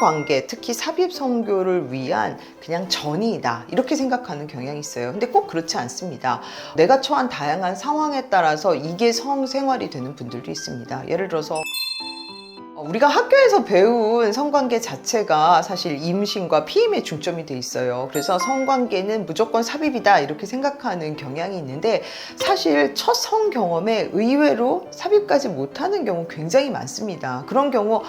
성관계, 특히 삽입 성교를 위한 그냥 전이다 이렇게 생각하는 경향이 있어요. 근데 꼭 그렇지 않습니다. 내가 처한 다양한 상황에 따라서 이게 성생활이 되는 분들도 있습니다. 예를 들어서 우리가 학교에서 배운 성관계 자체가 사실 임신과 피임에 중점이 돼 있어요. 그래서 성관계는 무조건 삽입이다 이렇게 생각하는 경향이 있는데, 사실 첫 성 경험에 의외로 삽입까지 못하는 경우 굉장히 많습니다. 그런 경우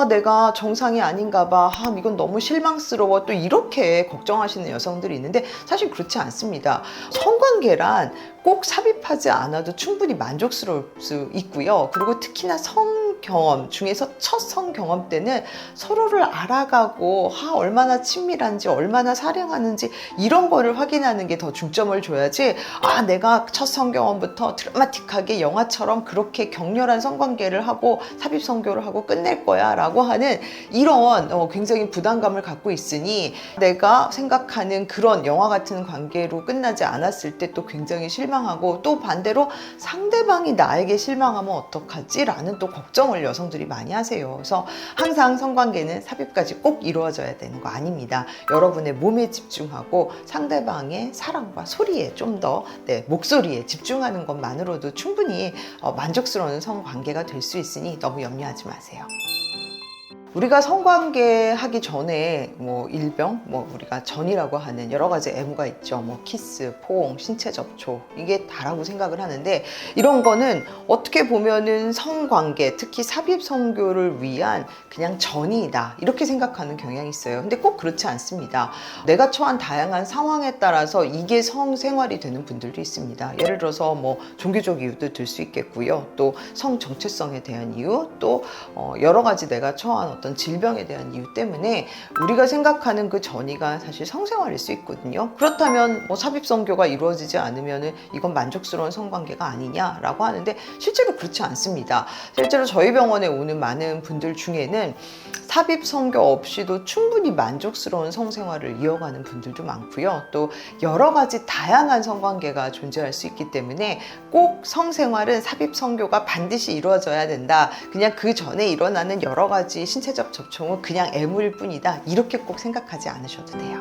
내가 정상이 아닌가 봐, 이건 너무 실망스러워, 또 이렇게 걱정하시는 여성들이 있는데 사실 그렇지 않습니다. 성관계란 꼭 삽입하지 않아도 충분히 만족스러울 수 있고요. 그리고 특히나 성 경험 중에서 첫 성 경험 때는 서로를 알아가고 얼마나 친밀한지, 얼마나 사랑하는지 이런 거를 확인하는 게 더 중점을 줘야지, 내가 첫 성 경험부터 드라마틱하게 영화처럼 그렇게 격렬한 성관계를 하고 삽입 성교를 하고 끝낼 거야 라고 하는 이런 굉장히 부담감을 갖고 있으니, 내가 생각하는 그런 영화 같은 관계로 끝나지 않았을 때 또 굉장히 실망하고, 또 반대로 상대방이 나에게 실망하면 어떡하지? 라는 또 걱정을 여성들이 많이 하세요. 그래서 항상 성관계는 삽입까지 꼭 이루어져야 되는 거 아닙니다. 여러분의 몸에 집중하고 상대방의 사랑과 소리에 좀 더 목소리에 집중하는 것만으로도 충분히 만족스러운 성관계가 될 수 있으니 너무 염려하지 마세요. 우리가 성관계 하기 전에 일병, 우리가 전이라고 하는 여러 가지 애무가 있죠. 키스, 포옹, 신체 접촉, 이게 다라고 생각을 하는데, 이런 거는 어떻게 보면은 성관계, 특히 삽입 성교를 위한 그냥 전이다 이렇게 생각하는 경향이 있어요. 근데 꼭 그렇지 않습니다. 내가 처한 다양한 상황에 따라서 이게 성생활이 되는 분들도 있습니다. 예를 들어서 종교적 이유도 들 수 있겠고요. 또 성 정체성에 대한 이유, 또 여러 가지 내가 처한 어떤 질병에 대한 이유 때문에 우리가 생각하는 그 전이가 사실 성생활일 수 있거든요. 그렇다면 삽입 성교가 이루어지지 않으면 이건 만족스러운 성관계가 아니냐라고 하는데, 실제로 그렇지 않습니다. 실제로 저희 병원에 오는 많은 분들 중에는 삽입 성교 없이도 충분히 만족스러운 성생활을 이어가는 분들도 많고요. 또 여러 가지 다양한 성관계가 존재할 수 있기 때문에 꼭 성생활은 삽입 성교가 반드시 이루어져야 된다, 그냥 그 전에 일어나는 여러 가지 신체적 접촉은 그냥 애무일 뿐이다, 이렇게 꼭 생각하지 않으셔도 돼요.